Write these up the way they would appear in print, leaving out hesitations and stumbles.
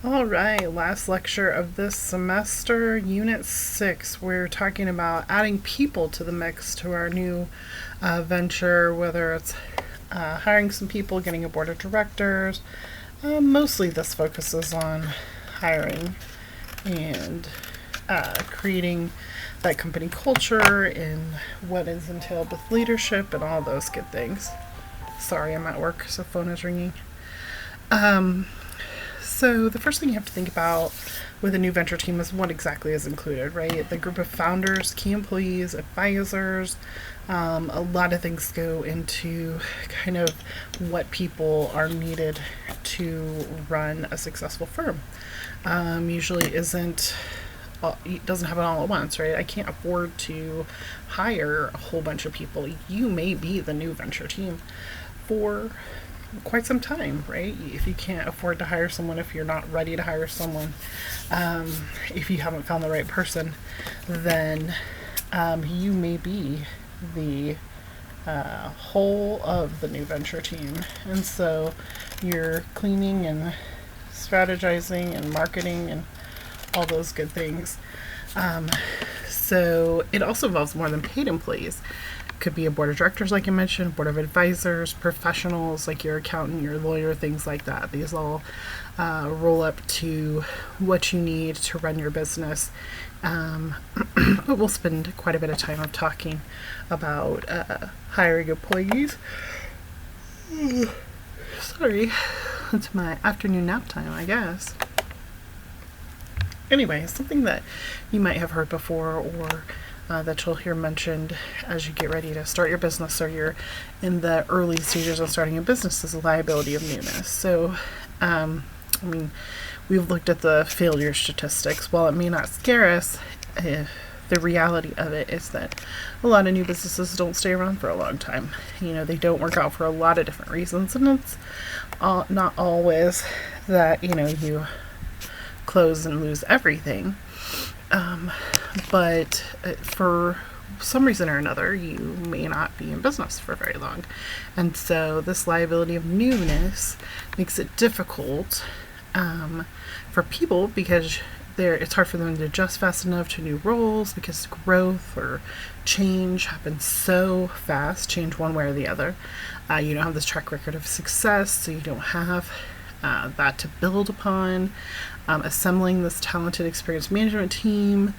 All right, last lecture of this semester, Unit 6. We're talking about adding people to the mix to our new venture, whether it's hiring some people, getting a board of directors. Mostly this focuses on hiring and creating that company culture and what is entailed with leadership and all those good things. Sorry, I'm at work, so phone is ringing. So the first thing you have to think about with a new venture team is what exactly is included, right? The group of founders, key employees, advisors. A lot of things go into kind of what people are needed to run a successful firm. Usually it doesn't happen all at once, right? I can't afford to hire a whole bunch of people. You may be the new venture team for quite some time, right? If you can't afford to hire someone, if you're not ready to hire someone, if you haven't found the right person, then you may be the whole of the new venture team. And so you're cleaning and strategizing and marketing and all those good things. So it also involves more than paid employees. Could be a board of directors, like I mentioned, board of advisors, professionals like your accountant, your lawyer, things like that. These all roll up to what you need to run your business. But we'll spend quite a bit of time on talking about hiring employees. Sorry, it's my afternoon nap time, I guess. Anyway, something that you might have heard before or that you'll hear mentioned as you get ready to start your business or you're in the early stages of starting a business is the liability of newness. So, we've looked at the failure statistics. While it may not scare us, the reality of it is that a lot of new businesses don't stay around for a long time. They don't work out for a lot of different reasons, and it's not always that, you close and lose everything. But for some reason or another, you may not be in business for very long. And so this liability of newness makes it difficult for people because it's hard for them to adjust fast enough to new roles because growth or change happens so fast, change one way or the other. You don't have this track record of success, so you don't have that to build upon. Assembling this talented, experienced management team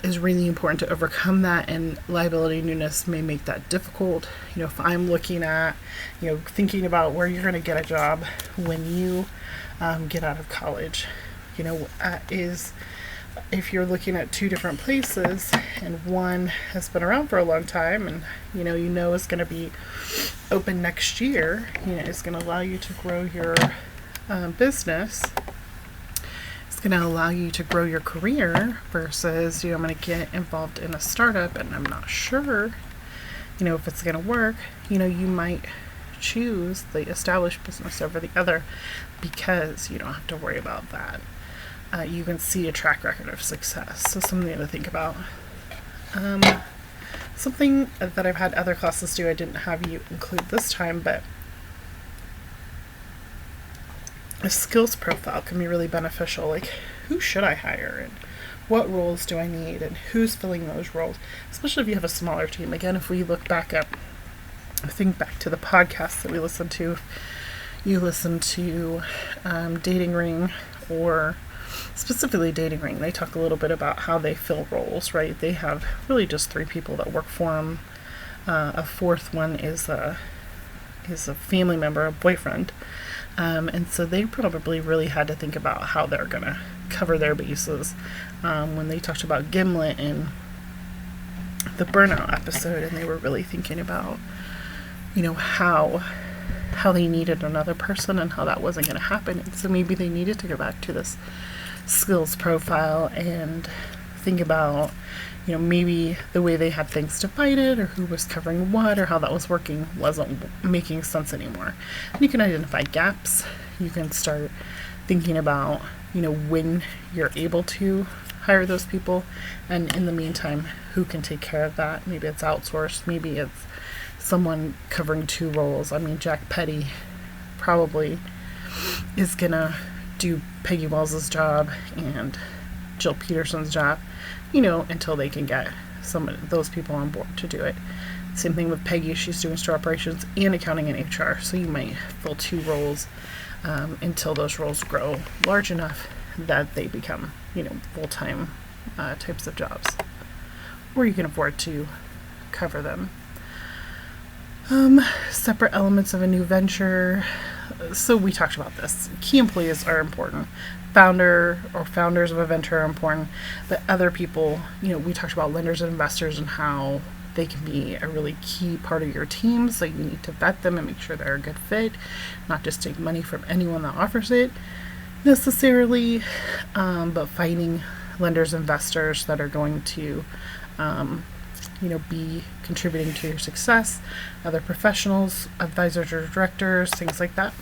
is really important to overcome that, and liability newness may make that difficult. If I'm looking at, thinking about where you're going to get a job when you get out of college, is if you're looking at two different places and one has been around for a long time and is going to be open next year, it's going to allow you to grow your business. It's going to allow you to grow your career versus, I'm going to get involved in a startup and I'm not sure, if it's going to work. You might choose the established business over the other because you don't have to worry about that. You can see a track record of success. So something to think about. Something that I've had other classes do, I didn't have you include this time, but a skills profile can be really beneficial. Like, who should I hire and what roles do I need and who's filling those roles, especially if you have a smaller team. Again, if we think back to the podcasts that we listened to, if you listen to Dating Ring, or specifically Dating Ring, they talk a little bit about how they fill roles, right? They have really just 3 people that work for them. A fourth one is a family member, a boyfriend. And so they probably really had to think about how they're going to cover their bases. When they talked about Gimlet in the burnout episode, and they were really thinking about, how they needed another person and how that wasn't going to happen. And so maybe they needed to go back to this skills profile and think about, maybe the way they had things divided or who was covering what or how that was working wasn't making sense anymore. And you can identify gaps. You can start thinking about, when you're able to hire those people. And in the meantime, who can take care of that? Maybe it's outsourced. Maybe it's someone covering 2 roles. Jack Petty probably is going to do Peggy Wells's job and Jill Peterson's job, until they can get some of those people on board to do it. Same thing with Peggy. She's doing store operations and accounting and HR. So you might fill 2 roles until those roles grow large enough that they become, full-time types of jobs, or you can afford to cover them. Separate elements of a new venture. So we talked about this. Key employees are important. Founder or founders of a venture are important, but other people, we talked about lenders and investors and how they can be a really key part of your team. So you need to vet them and make sure they're a good fit, not just take money from anyone that offers it necessarily, but finding lenders, investors that are going to, be contributing to your success, other professionals, advisors or directors, things like that.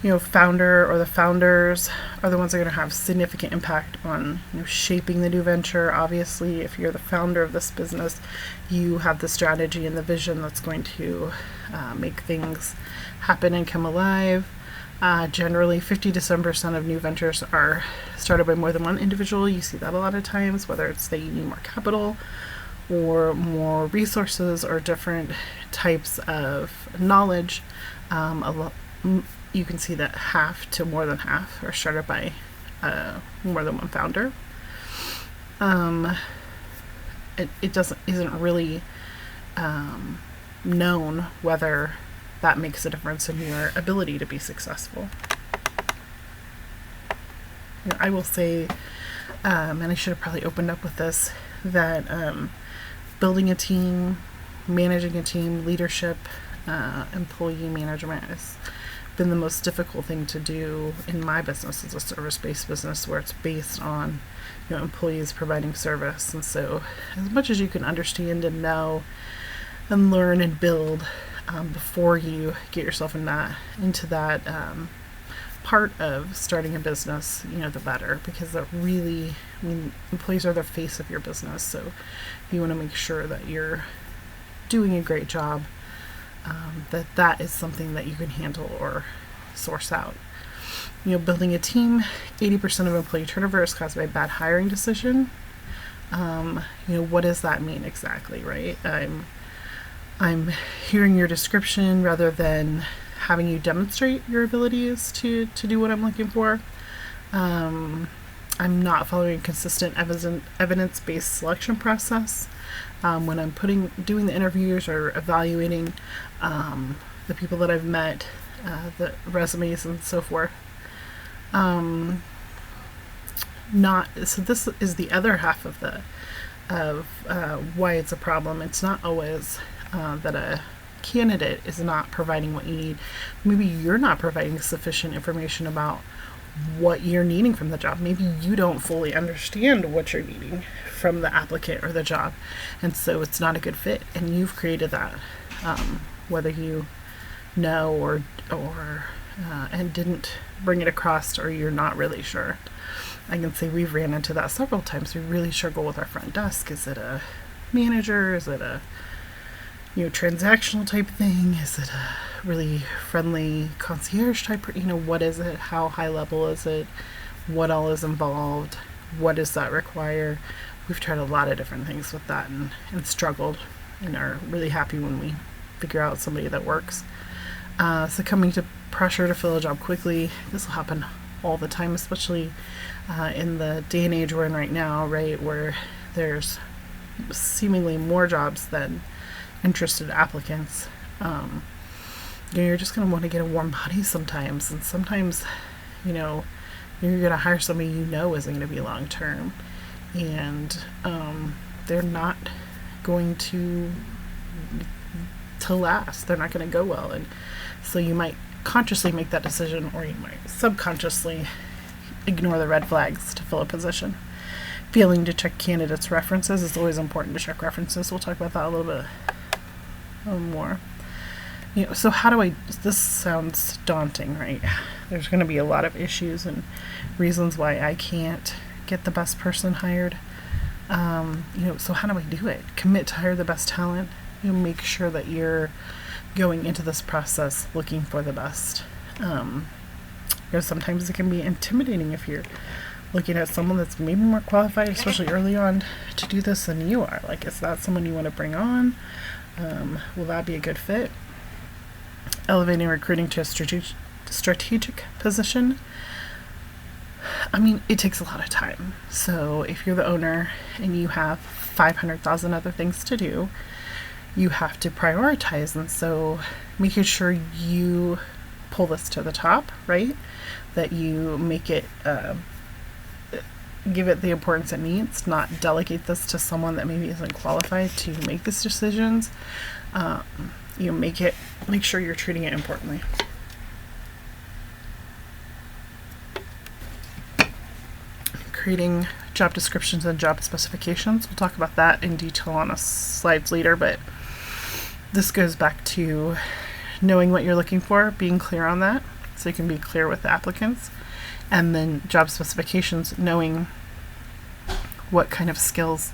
Founder or the founders are the ones that are going to have significant impact on shaping the new venture. Obviously, if you're the founder of this business, you have the strategy and the vision that's going to make things happen and come alive. Generally, 50 to 7% of new ventures are started by more than one individual. You see that a lot of times, whether it's that you need more capital or more resources or different types of knowledge. You can see that half to more than half are started by more than one founder. It isn't really known whether that makes a difference in your ability to be successful. I will say, and I should have probably opened up with this, that building a team, managing a team, leadership, employee management has been the most difficult thing to do in my business as a service-based business where it's based on employees providing service. And so as much as you can understand and know and learn and build before you get yourself into that part of starting a business, the better, because that really, employees are the face of your business. So you want to make sure that you're doing a great job, that is something that you can handle or source out. Building a team, 80% of employee turnover is caused by bad hiring decision. What does that mean exactly, right? I'm hearing your description rather than having you demonstrate your abilities to do what I'm looking for. I'm not following a consistent evidence-based selection process. When I'm doing the interviews or evaluating the people that I've met, the resumes and so forth. So this is the other half of why it's a problem. It's not always that a candidate is not providing what you need. Maybe you're not providing sufficient information about what you're needing from the job. Maybe you don't fully understand what you're needing from the applicant or the job, and so it's not a good fit, and you've created that, whether you know or and didn't bring it across, or you're not really sure. I can say we've ran into that several times. We really struggle with our front desk. Is it a manager? Is it a transactional type thing? Is it a really friendly concierge type? What is it? How high level is it? What all is involved? What does that require? We've tried a lot of different things with that and struggled, and are really happy when we figure out somebody that works. Succumbing to pressure to fill a job quickly. This will happen all the time, especially in the day and age we're in right now, right, where there's seemingly more jobs than interested applicants. You're just going to want to get a warm body sometimes, and sometimes you're going to hire somebody isn't going to be long term, and they're not going to last. They're not going to go well, and so you might consciously make that decision, or you might subconsciously ignore the red flags to fill a position. Failing to check candidates' references. It's always important to check references. We'll talk about that a little bit more. So how do this sounds daunting, right? There's going to be a lot of issues and reasons why I can't get the best person hired. So how do I do it? Commit to hire the best talent. Make sure that you're going into this process looking for the best. Sometimes it can be intimidating if you're looking at someone that's maybe more qualified, especially early on, to do this than you are. Like, is that someone you want to bring on? Will that be a good fit? Elevating recruiting to a strategic position. I mean, it takes a lot of time. So if you're the owner and you have 500,000 other things to do, you have to prioritize. And so making sure you pull this to the top, right? That you make it, give it the importance it needs, not delegate this to someone that maybe isn't qualified to make these decisions. Make sure you're treating it importantly. Creating job descriptions and job specifications. We'll talk about that in detail on a slides later, but this goes back to knowing what you're looking for, being clear on that, so you can be clear with the applicants, and then job specifications, knowing what kind of skills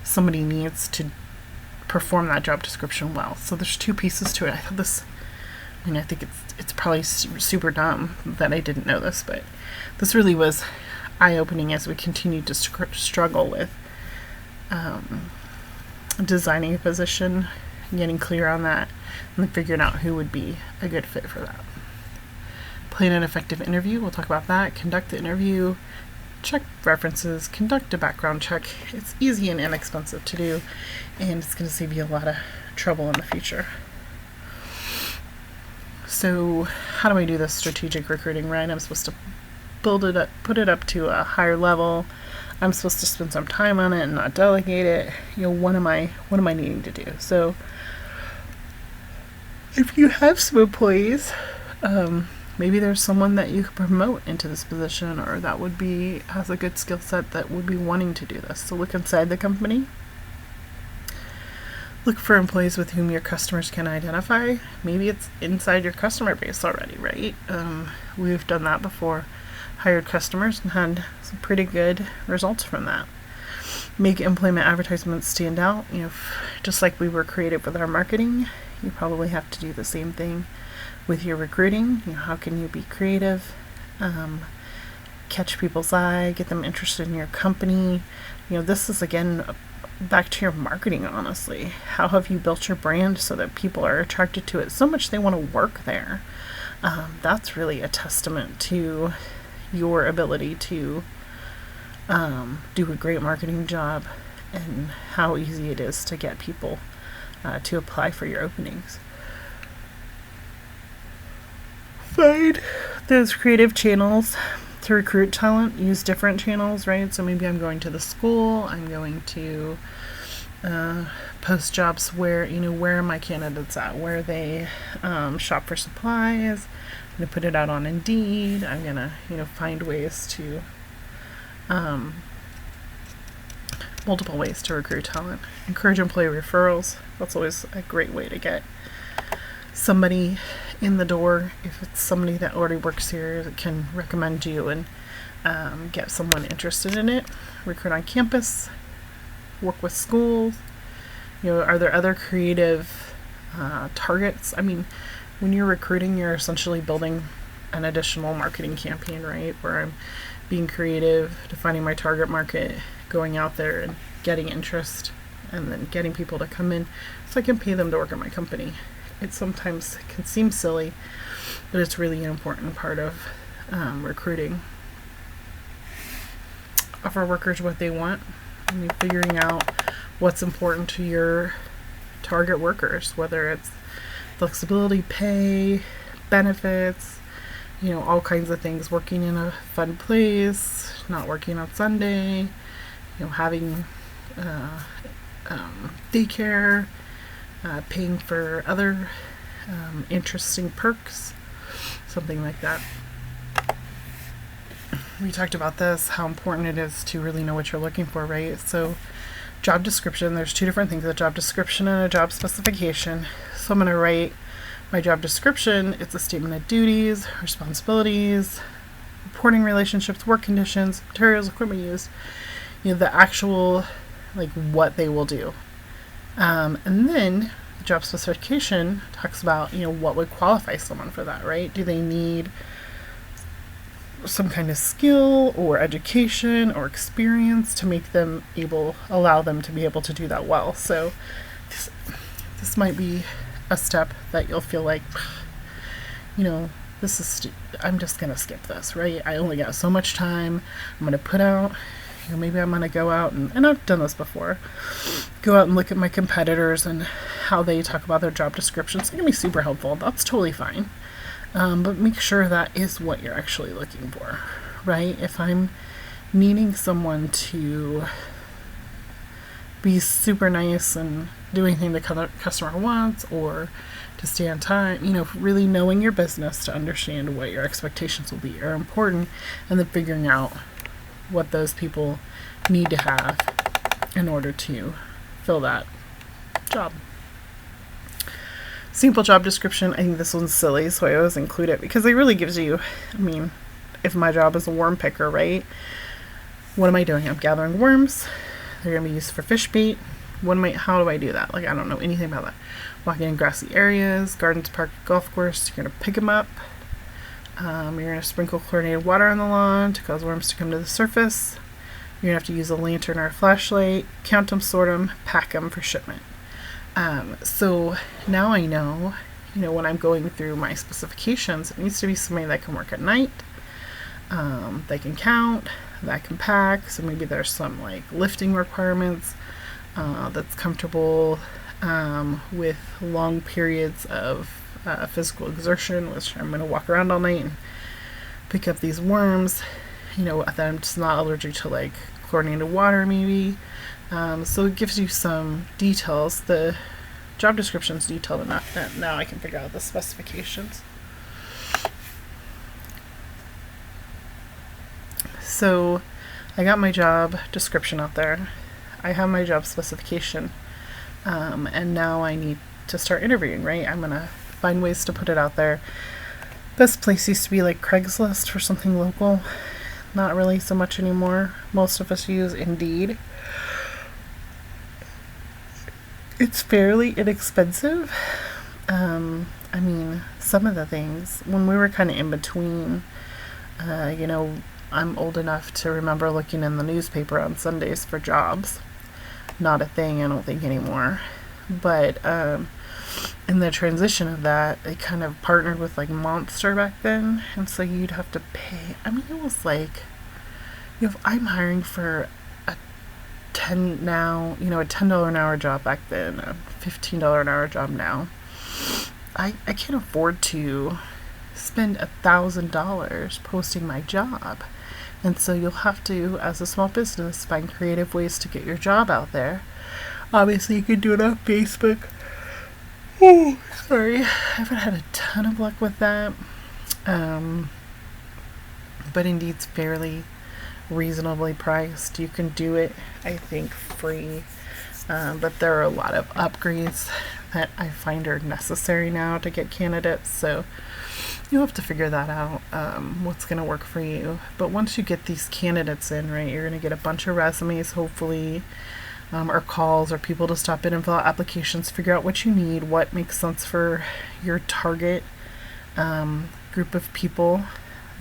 somebody needs to perform that job description well. So there's two pieces to it. I think it's probably super dumb that I didn't know this, but this really was eye-opening as we continued to struggle with designing a position, getting clear on that, and then figuring out who would be a good fit for that. Plan an effective interview. We'll talk about that. Conduct the interview. Check references. Conduct a background check. It's easy and inexpensive to do, and it's going to save you a lot of trouble in the future. So how do I do this strategic recruiting, right? I'm supposed to build it up, put it up to a higher level. I'm supposed to spend some time on it and not delegate it. What am I needing to do? So if you have some employees, maybe there's someone that you could promote into this position, or that has a good skill set that would be wanting to do this. So look inside the company. Look for employees with whom your customers can identify. Maybe it's inside your customer base already, right? We've done that before. Hired customers and had some pretty good results from that. Make employment advertisements stand out. Just like we were creative with our marketing, you probably have to do the same thing with your recruiting. How can you be creative? Catch people's eye, get them interested in your company. This is again back to your marketing, honestly. How have you built your brand so that people are attracted to it so much they want to work there? That's really a testament to your ability to do a great marketing job, and how easy it is to get people to apply for your openings. Find those creative channels to recruit talent. Use different channels, right? So maybe I'm going to the school, I'm going to post jobs where are my candidates at, where they shop for supplies. I'm going to put it out on Indeed. I'm going to find ways to multiple ways to recruit talent. Encourage employee referrals. That's always a great way to get somebody in the door. If it's somebody that already works here that can recommend you and get someone interested in it. Recruit on campus. Work with schools. Are there other creative targets? I mean, when you're recruiting, you're essentially building an additional marketing campaign, right? Where I'm being creative, defining my target market, going out there and getting interest, and then getting people to come in so I can pay them to work at my company. It sometimes can seem silly, but it's really an important part of recruiting. Offer workers what they want. Figuring out what's important to your target workers, whether it's flexibility, pay, benefits, all kinds of things. Working in a fun place, not working on Sunday, having daycare, paying for other interesting perks, something like that. We talked about this, how important it is to really know what you're looking for, right? So job description, there's two different things, a job description and a job specification. So I'm going to write my job description. It's a statement of duties, responsibilities, reporting relationships, work conditions, materials, equipment used, the actual, what they will do. And then the job specification talks about, what would qualify someone for that, right? Do they need some kind of skill or education or experience to allow them to be able to do that well? So this might be a step that you'll feel like, I'm just going to skip this, right? I only got so much time. I'm going to put out, maybe I'm going to go out and I've done this before, go out and look at my competitors and how they talk about their job descriptions. It can be super helpful. That's totally fine. But make sure that is what you're actually looking for, right? If I'm needing someone to be super nice and do anything the customer wants, or to stay on time, really knowing your business to understand what your expectations will be are important, and then figuring out what those people need to have in order to fill that job. Simple job description. I think this one's silly, so I always include it because it really gives you, if my job is a worm picker, right? What am I doing? I'm gathering worms. They're going to be used for fish bait. How do I do that? I don't know anything about that. Walking in grassy areas, gardens, park, golf course. You're going to pick them up. You're going to sprinkle chlorinated water on the lawn to cause worms to come to the surface. You're going to have to use a lantern or a flashlight, count them, sort them, pack them for shipment. So now I know, when I'm going through my specifications, it needs to be somebody that can work at night, they can count, that can pack. So maybe there's some lifting requirements, that's comfortable, with long periods of physical exertion, which I'm going to walk around all night and pick up these worms, that I'm just not allergic to chlorinated water maybe. So it gives you some details. The job description's detailed enough that now I can figure out the specifications. So I got my job description out there. I have my job specification. And now I need to start interviewing, right? I'm going to find ways to put it out there. This place used to be Craigslist for something local. Not really so much anymore. Most of us use Indeed. It's fairly inexpensive. Some of the things, when we were kind of in between, I'm old enough to remember looking in the newspaper on Sundays for jobs. Not a thing, I don't think, anymore. But in the transition of that, they kind of partnered with Monster back then, and so you'd have to pay. It was if I'm hiring for a $10 an hour job back then, a $15 an hour job now, I can't afford to spend $1,000 posting my job. And so you'll have to, as a small business, find creative ways to get your job out there. Obviously, you can do it on Facebook. Oh, sorry. I haven't had a ton of luck with that. But Indeed's fairly reasonably priced. You can do it, I think, free. But there are a lot of upgrades that I find are necessary now to get candidates. So you'll have to figure that out, what's going to work for you. But once you get these candidates in, right, you're going to get a bunch of resumes, hopefully, or calls, or people to stop in and fill out applications, figure out what you need, what makes sense for your target group of people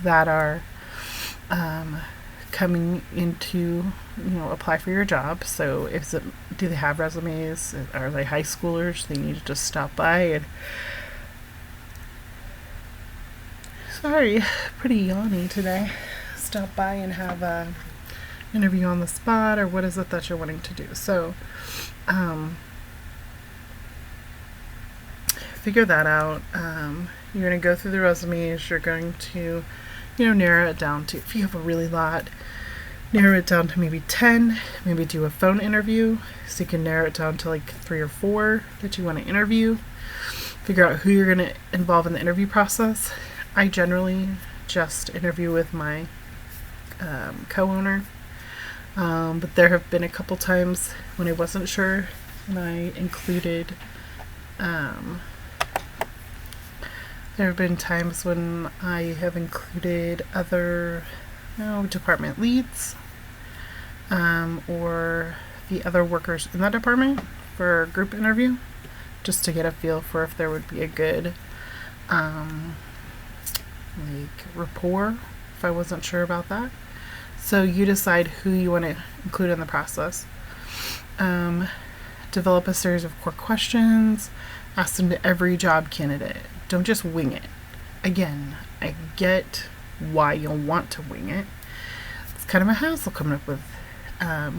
that are coming into, apply for your job. So do they have resumes? Are they high schoolers? They need to just stop by and... Sorry, pretty yawny today. Stop by and have a interview on the spot, or what is it that you're wanting to do? So, figure that out. You're going to go through the resumes. You're going to, narrow it down to, if you have a really lot, narrow it down to maybe 10. Maybe do a phone interview, so you can narrow it down to 3 or 4 that you want to interview. Figure out who you're going to involve in the interview process. I generally just interview with my co-owner, but there have been a couple times when I wasn't sure, and I included, there have been times when I have included other department leads, or the other workers in that department for a group interview. just to get a feel for if there would be a good rapport, if I wasn't sure about that. So you decide who you want to include in the process. Develop a series of core questions. Ask them to every job candidate. Don't just wing it. Again, I get why you'll want to wing it. It's kind of a hassle coming up with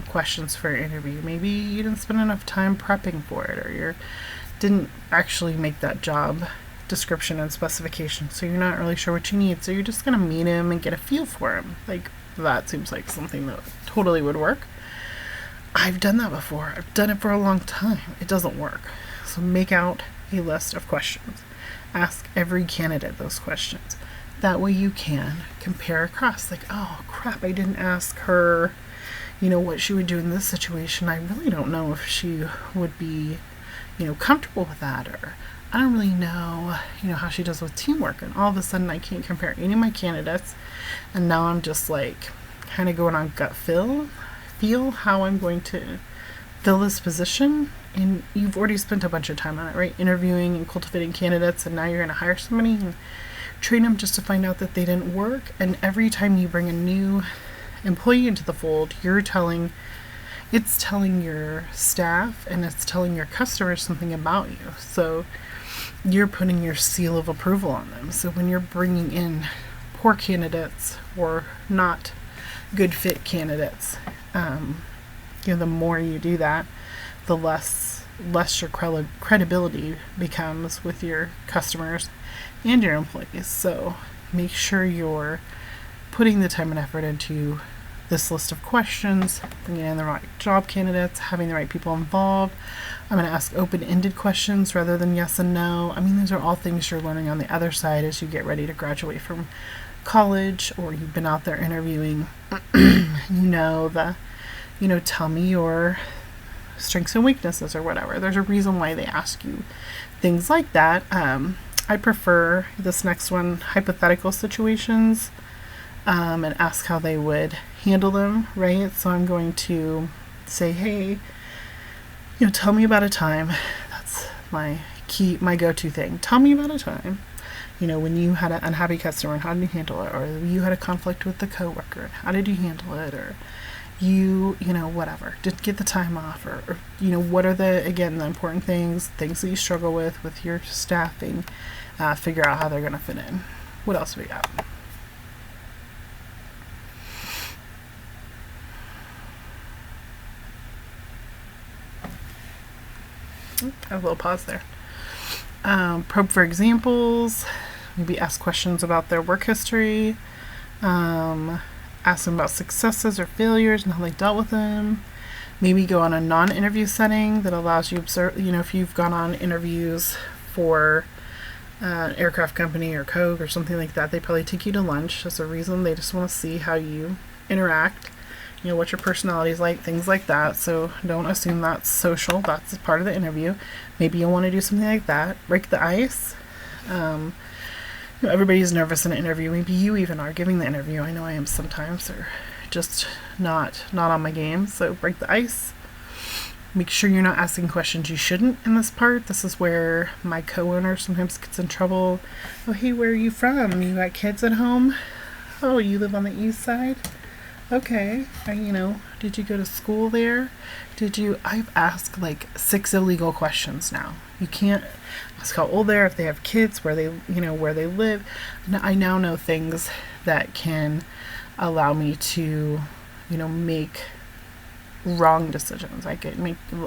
questions for an interview. Maybe you didn't spend enough time prepping for it, or you didn't actually make that job description and specification, so you're not really sure what you need. So you're just going to meet him and get a feel for him. Like, that seems like something that totally would work. I've done that before. I've done it for a long time. It doesn't work. So make out a list of questions. Ask every candidate those questions. That way you can compare across. Like, oh crap, I didn't ask her, what she would do in this situation. I really don't know if she would be, comfortable with that, or I don't really know, how she does with teamwork. And all of a sudden I can't compare any of my candidates. And now I'm just like kind of going on gut feel how I'm going to fill this position. And you've already spent a bunch of time on it, right? Interviewing and cultivating candidates, and now you're going to hire somebody and train them just to find out that they didn't work. And every time you bring a new employee into the fold, it's telling your staff and it's telling your customers something about you. So you're putting your seal of approval on them. So when you're bringing in poor candidates or not good fit candidates, the more you do that, the less your credibility becomes with your customers and your employees. So make sure you're putting the time and effort into this list of questions, bringing in the right job candidates, having the right people involved. I'm going to ask open-ended questions rather than yes and no. I mean, these are all things you're learning on the other side as you get ready to graduate from college, or you've been out there interviewing. Tell me your strengths and weaknesses or whatever. There's a reason why they ask you things like that. I prefer this next one, hypothetical situations, and ask how they would handle them, right? So I'm going to say, hey, tell me about a time. That's my go-to thing. Tell me about a time, when you had an unhappy customer, and how did you handle it? Or you had a conflict with the coworker, and how did you handle it? Or whatever, did get the time off, or what are the important things that you struggle with your staffing, figure out how they're going to fit in. What else we got? A little pause there. Probe for examples, maybe ask questions about their work history, ask them about successes or failures and how they dealt with them. Maybe go on a non-interview setting that allows you to observe, if you've gone on interviews for an aircraft company or Coke or something like that, they probably take you to lunch. That's a reason. They just want to see how you interact, what your personality is like, things like that. So don't assume that's social. That's part of the interview. Maybe you'll want to do something like that. Break the ice. Everybody's nervous in an interview. Maybe you even are giving the interview. I know I am sometimes, or just not on my game. So break the ice. Make sure you're not asking questions you shouldn't in this part. This is where my co-owner sometimes gets in trouble. Oh, hey, where are you from? You got kids at home? Oh, you live on the east side? Okay. Did you go to school there? I've asked like 6 illegal questions now. You can't ask how old they are, if they have kids, where they live. I now know things that can allow me to, make wrong decisions.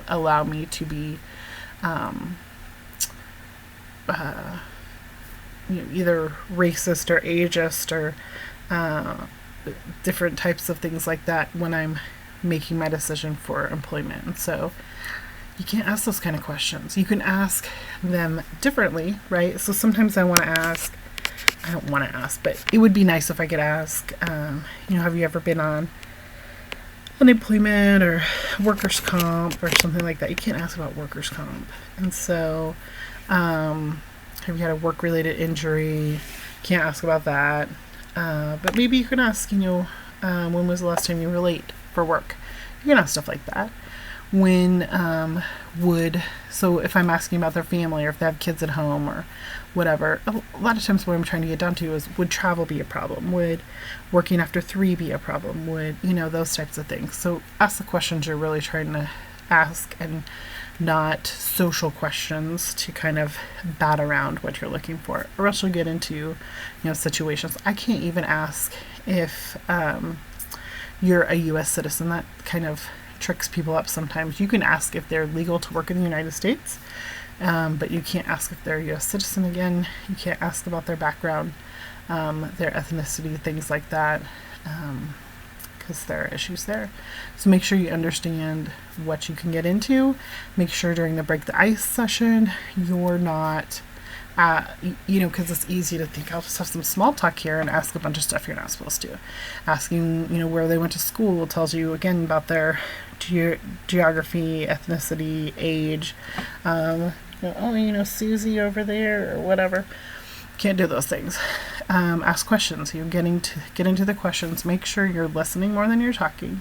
Allow me to be, either racist or ageist or different types of things like that when I'm making my decision for employment. And so you can't ask those kind of questions. You can ask them differently, right? So sometimes I don't want to ask, but it would be nice if I could ask, have you ever been on unemployment or workers' comp or something like that? You can't ask about workers' comp. And so, have you had a work-related injury? Can't ask about that. But maybe you can ask, when was the last time you were late for work? You can ask stuff like that. when so if I'm asking about their family or if they have kids at home or whatever, a lot of times what I'm trying to get down to is, would travel be a problem? Would working after 3 be a problem? Would, those types of things. So ask the questions you're really trying to ask, and not social questions to kind of bat around what you're looking for, or else you'll get into situations. I can't even ask if you're a U.S. citizen. That kind of tricks people up sometimes. You can ask if they're legal to work in the United States, but you can't ask if they're a U.S. citizen. Again, you can't ask about their background, their ethnicity, things like that, because there are issues there. So make sure you understand what you can get into. Make sure during the break the ice session you're not because it's easy to think, I'll just have some small talk here and ask a bunch of stuff you're not supposed to. Asking, where they went to school tells you, again, about their geography, ethnicity, age. Susie over there or whatever. Can't do those things. Ask questions. You're get into the questions. Make sure you're listening more than you're talking.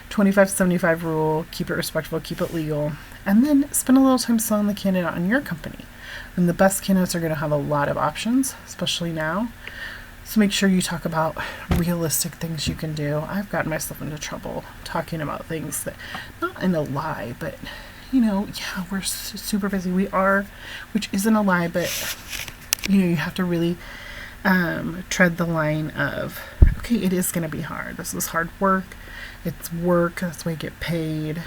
25-75 rule. Keep it respectful. Keep it legal. And then spend a little time selling the candidate on your company. And the best candidates are going to have a lot of options, especially now. So make sure you talk about realistic things you can do. I've gotten myself into trouble talking about things that, not in a lie, but, we're super busy. We are, which isn't a lie, but, you have to really tread the line of, okay, it is going to be hard. This is hard work. It's work. That's why you get paid,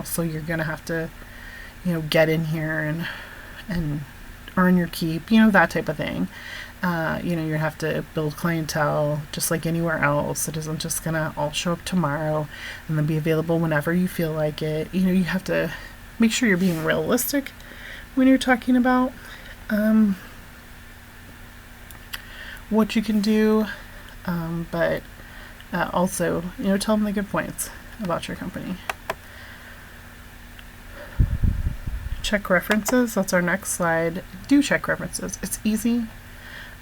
so you're going to have to, get in here and earn your keep, that type of thing. You have to build clientele just like anywhere else. It isn't just going to all show up tomorrow and then be available whenever you feel like it. You have to make sure you're being realistic when you're talking about what you can do, but also, tell them the good points about your company. Check references. That's our next slide. Do check references. It's easy.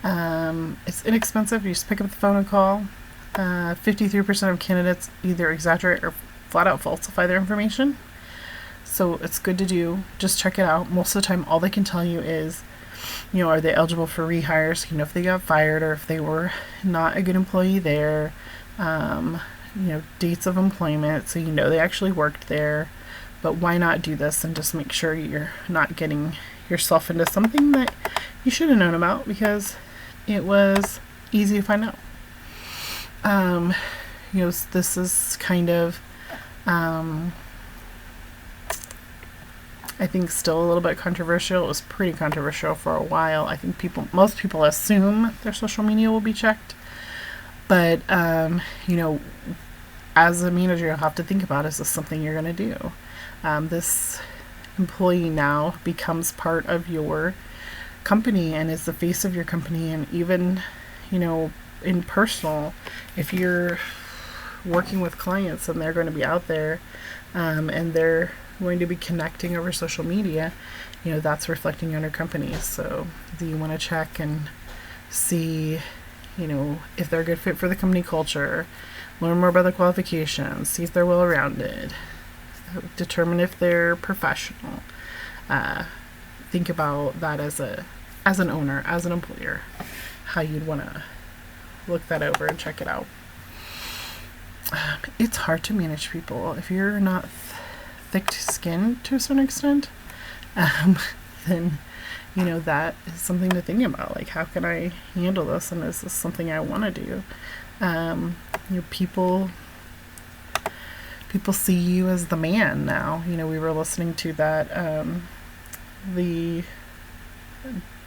It's inexpensive. You just pick up the phone and call. 53% of candidates either exaggerate or flat out falsify their information. So it's good to do. Just check it out. Most of the time, all they can tell you is, are they eligible for rehires? If they got fired or if they were not a good employee there. Dates of employment, so they actually worked there. But why not do this and just make sure you're not getting yourself into something that you should have known about, because it was easy to find out. This is kind of, I think, still a little bit controversial. It was pretty controversial for a while. I think most people assume their social media will be checked. But, as a manager, you'll have to think about, is this something you're going to do? This employee now becomes part of your company and is the face of your company. And even, in personal, if you're working with clients and they're going to be out there and they're going to be connecting over social media, that's reflecting on your company. So do you want to check and see, if they're a good fit for the company culture, learn more about the qualifications, see if they're well-rounded, determine if they're professional. Think about that as an owner, as an employer, how you'd want to look that over and check it out. It's hard to manage people. If you're not thick-skinned to a certain extent, then, that is something to think about. Like, how can I handle this? And is this something I want to do? People see you as the man now. We were listening to that,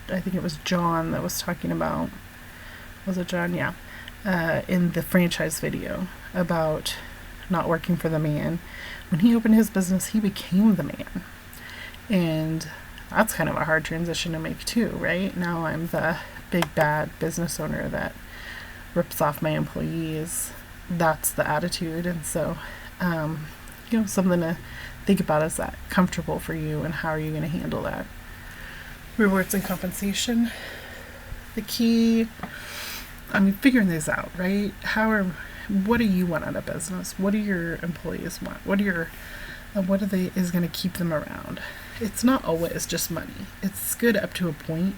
I think it was John that was talking about, was it John? Yeah. In the franchise video about not working for the man. When he opened his business, he became the man. And that's kind of a hard transition to make too, right? Now I'm the big bad business owner that rips off my employees. That's the attitude. And so, something to think about, is that comfortable for you and how are you going to handle that? Rewards and compensation. The key, figuring this out, right? What do you want out of business? What do your employees want? What do your what are they is going to keep them around. It's not always just money. It's good up to a point,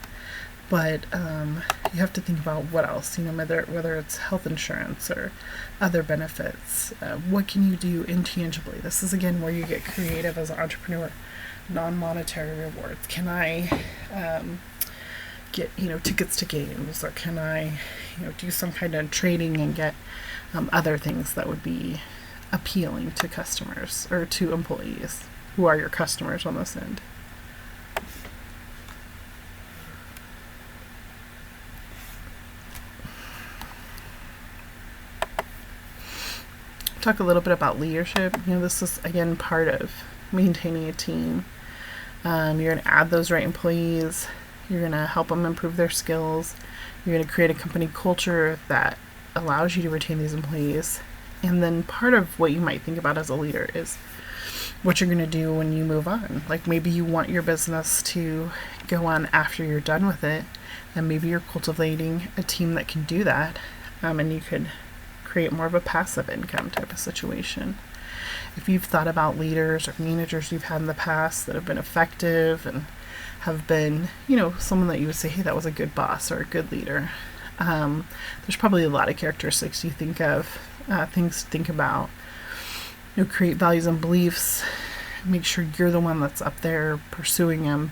but you have to think about what else, whether it's health insurance or other benefits. What can you do intangibly? This is, again, where you get creative as an entrepreneur. Non-monetary rewards. Can I get, tickets to games? Or can I, do some kind of trading and get other things that would be appealing to customers or to employees who are your customers on this end? Talk a little bit about leadership. This is, again, part of maintaining a team. You're going to add those right employees. You're going to help them improve their skills. You're going to create a company culture that allows you to retain these employees. And then part of what you might think about as a leader is what you're going to do when you move on. Like, maybe you want your business to go on after you're done with it, and maybe you're cultivating a team that can do that, and you could create more of a passive income type of situation. If you've thought about leaders or managers you've had in the past that have been effective and have been, someone that you would say, hey, that was a good boss or a good leader, there's probably a lot of characteristics you think of, things to think about. Create values and beliefs. Make sure you're the one that's up there pursuing them,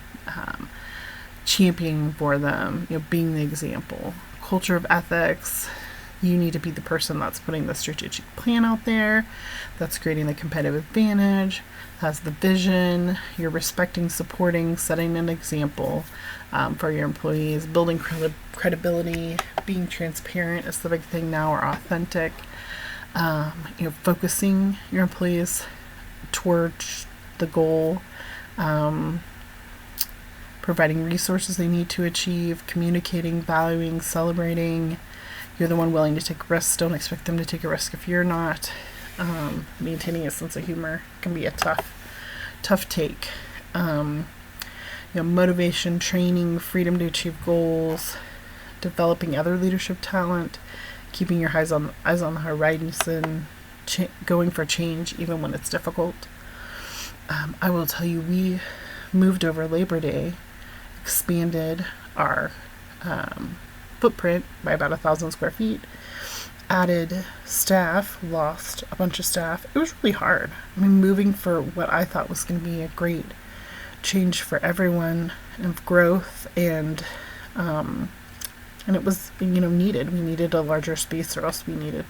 championing for them, being the example. Culture of ethics. You need to be the person that's putting the strategic plan out there, that's creating the competitive advantage, has the vision. You're respecting, supporting, setting an example for your employees, building credibility, being transparent is the big thing now, or authentic. Focusing your employees towards the goal, providing resources they need to achieve, communicating, valuing, celebrating. You're the one willing to take risks. Don't expect them to take a risk if you're not. Maintaining a sense of humor can be a tough take. Motivation, training, freedom to achieve goals, developing other leadership talent, keeping your eyes on the horizon, going for change even when it's difficult. I will tell you, we moved over Labor Day, expanded our footprint by about 1,000 square feet, added staff, lost a bunch of staff. It was really hard. Moving for what I thought was going to be a great change for everyone and growth, and it was needed. We needed a larger space, or else we were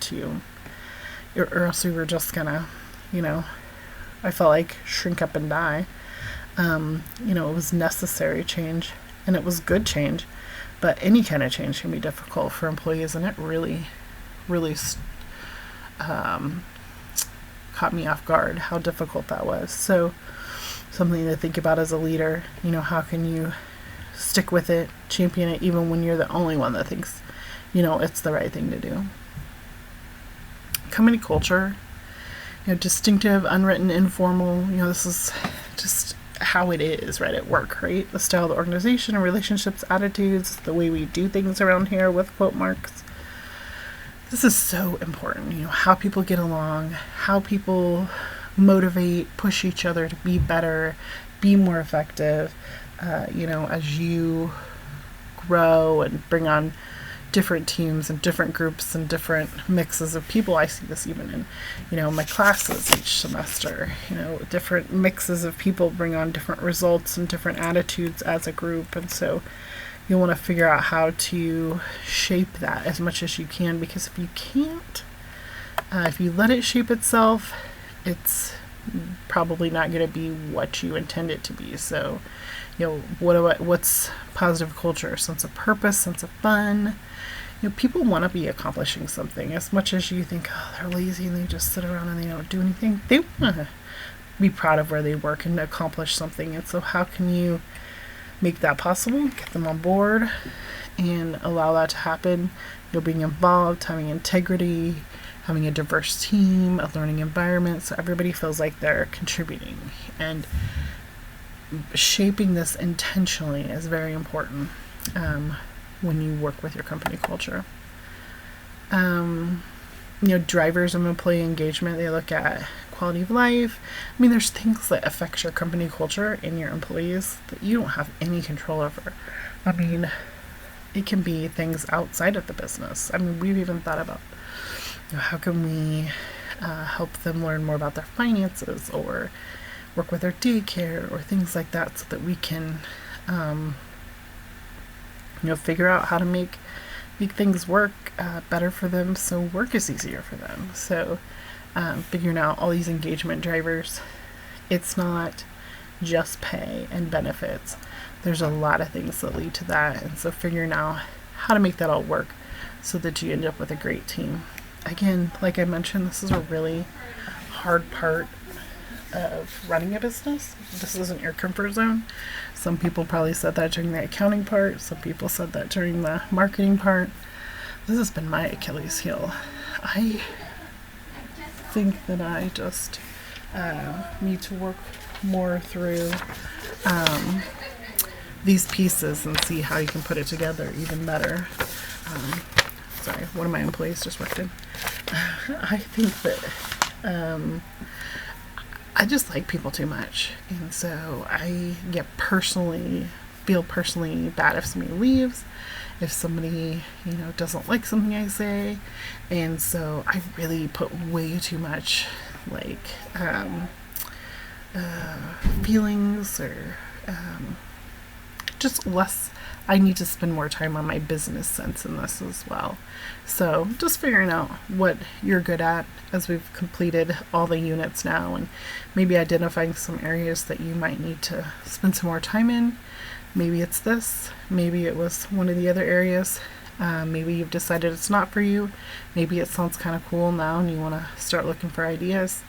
just gonna, I felt like shrink up and die. It was necessary change, and it was good change. But any kind of change can be difficult for employees, and it really caught me off guard how difficult that was. So something to think about as a leader. How can you stick with it, champion it, even when you're the only one that thinks, it's the right thing to do. Company culture, distinctive, unwritten, informal. This is just how it is right at work, right? The style of the organization and relationships, attitudes, the way we do things around here with quote marks. This is so important, how people get along, how people motivate, push each other to be better, be more effective, as you grow and bring on different teams and different groups and different mixes of people. I see this even in, my classes each semester. Different mixes of people bring on different results and different attitudes as a group. And so you'll want to figure out how to shape that as much as you can, because if you can't, if you let it shape itself, it's probably not going to be what you intend it to be. So, what's positive culture? Sense of purpose, sense of fun. People want to be accomplishing something. As much as you think, they're lazy and they just sit around and they don't do anything, they want to be proud of where they work and accomplish something. And so how can you make that possible? Get them on board and allow that to happen. Being involved, having integrity, having a diverse team, a learning environment, so everybody feels like they're contributing. And shaping this intentionally is very important when you work with your company culture. Drivers of employee engagement, they look at quality of life. I mean, there's things that affect your company culture and your employees that you don't have any control over. I mean, it can be things outside of the business. I mean, we've even thought about, how can we help them learn more about their finances, or work with their daycare, or things like that, so that we can, figure out how to make things work better for them, so work is easier for them. So figuring out all these engagement drivers, it's not just pay and benefits. There's a lot of things that lead to that, and so figuring out how to make that all work so that you end up with a great team. Again, like I mentioned, this is a really hard part of running a business. This isn't your comfort zone. Some people probably said that during the accounting part. Some people said that during the marketing part. This has been my Achilles heel. I think that I just need to work more through these pieces and see how you can put it together even better. Sorry, one of my employees just walked in. I think that I just like people too much, and so I feel personally bad if somebody leaves, if somebody doesn't like something I say, and so I really put way too much feelings, or just less. I need to spend more time on my business sense in this as well. So just figuring out what you're good at as we've completed all the units now, and maybe identifying some areas that you might need to spend some more time in. Maybe it's this, maybe it was one of the other areas. Maybe you've decided it's not for you. Maybe it sounds kind of cool now and you want to start looking for ideas.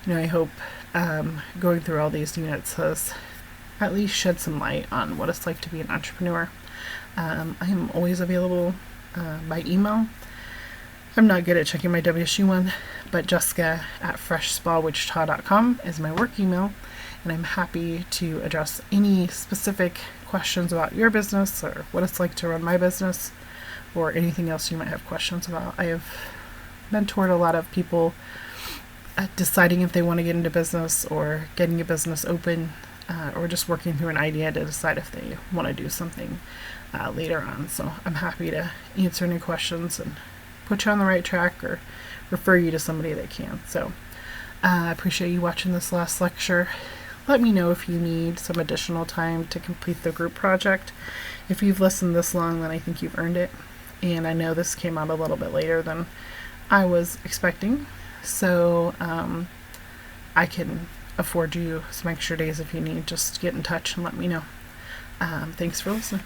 I hope going through all these units has at least shed some light on what it's like to be an entrepreneur. I am always available by email. I'm not good at checking my WSU one, but Jessica@freshspawichita.com is my work email, and I'm happy to address any specific questions about your business, or what it's like to run my business, or anything else you might have questions about. I have mentored a lot of people deciding if they want to get into business, or getting a business open, or just working through an idea to decide if they want to do something later on. So I'm happy to answer any questions and put you on the right track, or refer you to somebody that can. So I appreciate you watching this last lecture. Let me know if you need some additional time to complete the group project. If you've listened this long, then I think you've earned it. And I know this came out a little bit later than I was expecting, so I can afford you some extra days if you need. Just get in touch and let me know. Thanks for listening.